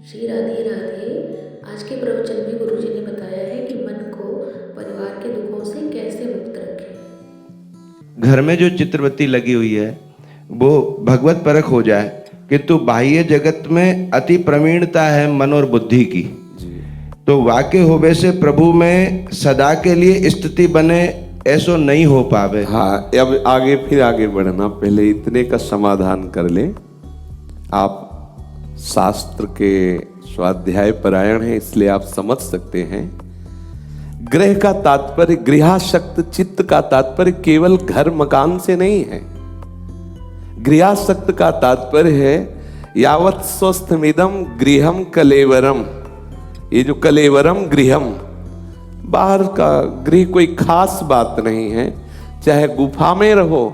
श्री राधे राधे। आज के प्रवचन में गुरुजी ने बताया है कि मन को परिवार के दुखों से कैसे मुक्त रखें। घर में जो चित्रवती लगी हुई है वो भगवत परख हो जाए, किंतु बाह्य जगत में अति प्रवीणता है मन और बुद्धि की, तो वाक्य होवे से प्रभु में सदा के लिए स्थिति बने ऐसो नहीं हो पावे। हाँ, अब आगे फिर आगे बढ़ना, पहले इतने का समाधान कर ले। आप शास्त्र के स्वाध्याय परायण हैं, इसलिए आप समझ सकते हैं। गृह का तात्पर्य, गृहासक्त चित्त का तात्पर्य केवल घर मकान से नहीं है। गृहासक्त का तात्पर्य है यावत स्वस्थमिदम गृहम कलेवरम। ये जो कलेवरम गृहम, बाहर का गृह कोई खास बात नहीं है। चाहे गुफा में रहो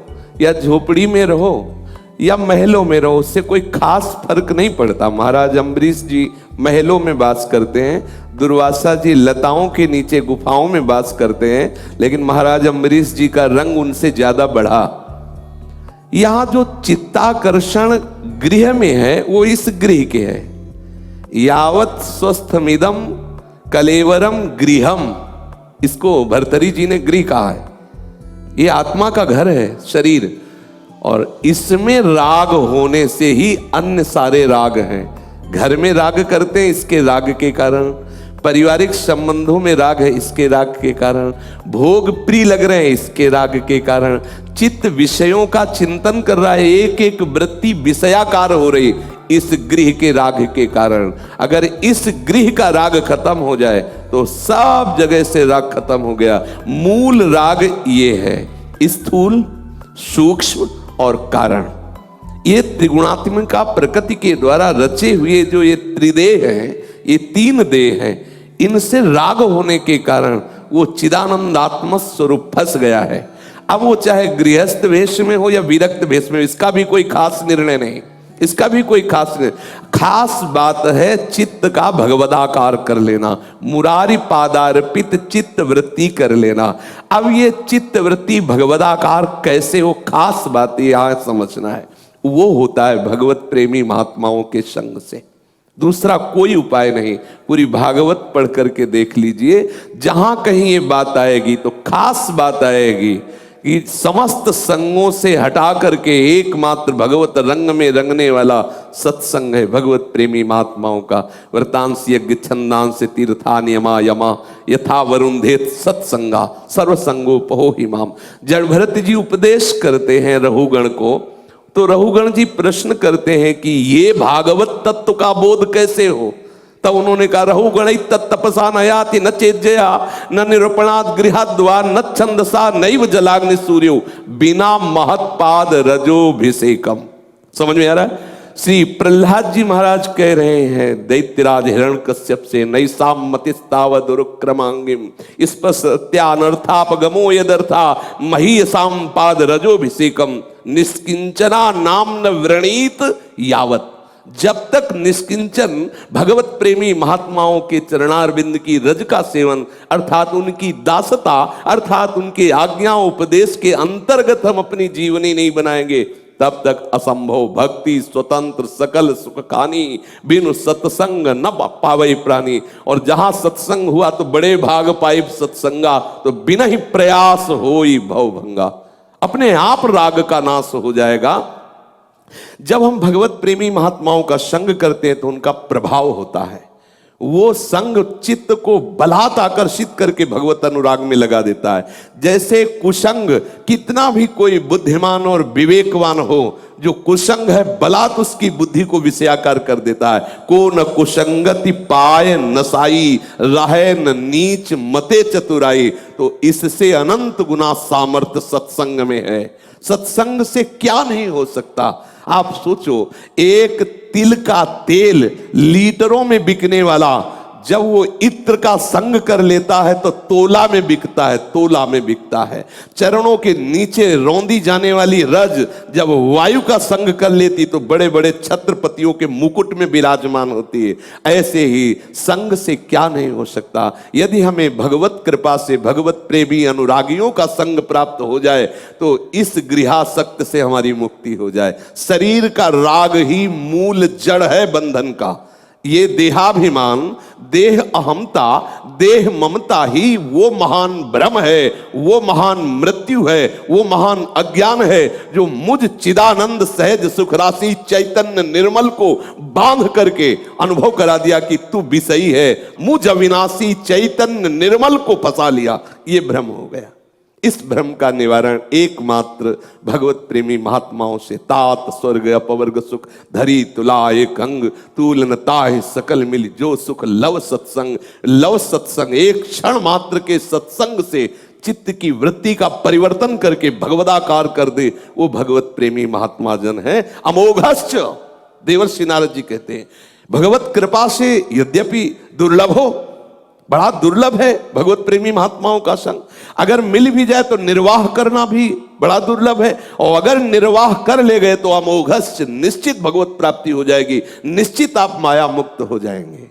या झोपड़ी में रहो या महलों में रहो, उससे कोई खास फर्क नहीं पड़ता। महाराज अम्बरीश जी महलों में वास करते हैं, दुर्वासा जी लताओं के नीचे गुफाओं में वास करते हैं, लेकिन महाराज अम्बरीश जी का रंग उनसे ज्यादा बढ़ा। यहां जो चित्ताकर्षण गृह में है वो इस गृह के है। यावत स्वस्थमिदम कलेवरम गृहम, इसको भर्तरी जी ने गृह कहा है। ये आत्मा का घर है, शरीर, और इसमें राग होने से ही अन्य सारे राग हैं। घर में राग करते हैं, इसके राग के कारण। पारिवारिक संबंधों में राग है, इसके राग के कारण। भोग प्रिय लग रहे हैं, इसके राग के कारण। चित्त विषयों का चिंतन कर रहा है, एक एक वृत्ति विषयाकार हो रही, इस गृह के राग के कारण। अगर इस गृह का राग खत्म हो जाए तो सब जगह से राग खत्म हो गया। मूल राग ये है, स्थूल, सूक्ष्म और कारण। ये त्रिगुणात्मिका प्रकृति के द्वारा रचे हुए जो ये त्रिदेह हैं, ये तीन देह हैं, इनसे राग होने के कारण वो चिदानंदात्म स्वरूप फंस गया है। अब वो चाहे गृहस्थ वेश में हो या विरक्त वेश में, इसका भी कोई खास निर्णय नहीं, इसका भी कोई खास बात है चित्त का भगवदाकार कर लेना, मुरारी पादार्पित चित्त वृत्ति कर लेना। अब ये चित्त वृत्ति भगवदाकार कैसे हो, खास बात यहां समझना है। वो होता है भगवत प्रेमी महात्माओं के संग से, दूसरा कोई उपाय नहीं। पूरी भागवत पढ़ करके देख लीजिए, जहां कहीं ये बात आएगी तो खास बात आएगी कि समस्त संगों से हटा करके एकमात्र भगवत रंग में रंगने वाला सत्संग है भगवत प्रेमी महात्माओं का। व्रतांश यज्ञ छंदांश तीर्था नियमा यमा यथा वरुंधेत सत्संगा सर्वसंगोपहो हिमाम। जड़ भरत जी उपदेश करते हैं रहुगण को, तो रहुगण जी प्रश्न करते हैं कि ये भागवत तत्व का बोध कैसे हो। तब उन्होंने कहा रहुगण तपसा न याति न चेज्जया न निरूपणात् गृहाद्वा न छंदसा नैव जलाग्नि सूर्यो बिना महत्पाद रजोभिषेकम। समझ में आ रहा है? श्री प्रहलाद जी महाराज कह रहे हैं दैत्यराज हिरण्यकश्यप से, नैसाम मतिस्ताव दुरुक्रमांगिम स्पस्त्यानर्थापगमो यदर्था महीयसाम पाद रजोभिषेकम निष्किंचना नाम न व्रणीत यावत। जब तक निष्किंचन भगवत प्रेमी महात्माओं के चरणारविंद की रज का सेवन अर्थात उनकी दासता अर्थात उनके आज्ञा उपदेश के अंतर्गत हम अपनी जीवनी नहीं बनाएंगे, तब तक असंभव भक्ति स्वतंत्र सकल सुख खानी बिनु सत्संग न पावे प्राणी। और जहां सत्संग हुआ तो बड़े भाग पाई सत्संगा, तो बिना ही प्रयास होई भव भंगा। अपने आप राग का नाश हो जाएगा। जब हम भगवत प्रेमी महात्माओं का संग करते हैं तो उनका प्रभाव होता है, वो संग चित्त को बलात् आकर्षित करके भगवत अनुराग में लगा देता है। जैसे कुसंग, कितना भी कोई बुद्धिमान और विवेकवान हो, जो कुसंग है बलात् उसकी बुद्धि को विषयाकार कर देता है। को न कुसंगति पाए नसाई रहे न नीच मते चतुराई। तो इससे अनंत गुना सामर्थ्य सत्संग में है। सत्संग से क्या नहीं हो सकता। आप सोचो, एक तिल का तेल लीटरों में बिकने वाला जब वो इत्र का संग कर लेता है तो तोला में बिकता है, तोला में बिकता है। चरणों के नीचे रौंदी जाने वाली रज जब वायु का संग कर लेती तो बड़े बड़े छत्रपतियों के मुकुट में विराजमान होती है। ऐसे ही संग से क्या नहीं हो सकता। यदि हमें भगवत कृपा से भगवत प्रेमी अनुरागियों का संग प्राप्त हो जाए तो इस गृहासक्त से हमारी मुक्ति हो जाए। शरीर का राग ही मूल जड़ है बंधन का। ये देहाभिमान, देह अहमता, देह ममता ही वो महान भ्रम है, वो महान मृत्यु है, वो महान अज्ञान है जो मुझ चिदानंद सहज सुख राशि चैतन्य निर्मल को बांध करके अनुभव करा दिया कि तू विषयी है। मुझ अविनाशी चैतन्य निर्मल को फंसा लिया, ये भ्रम हो गया। इस भ्रम का निवारण एकमात्र भगवत प्रेमी महात्माओं से। तात स्वर्ग अपवर्ग सुख धरी तुला एक अंग, तूलन ताहि सकल मिल जो सुख लव सत्संग। लव सत्संग, एक क्षण मात्र के सत्संग से चित्त की वृत्ति का परिवर्तन करके भगवदाकार कर दे, वो भगवत प्रेमी महात्मा जन है। अमोघश्च, देवर्षि नारद जी कहते हैं, भगवत कृपा से यद्यपि दुर्लभ हो, बड़ा दुर्लभ है भगवत प्रेमी महात्माओं का संग। अगर मिल भी जाए तो निर्वाह करना भी बड़ा दुर्लभ है, और अगर निर्वाह कर ले गए तो अमोघश्च, निश्चित भगवत प्राप्ति हो जाएगी, निश्चित आप माया मुक्त हो जाएंगे।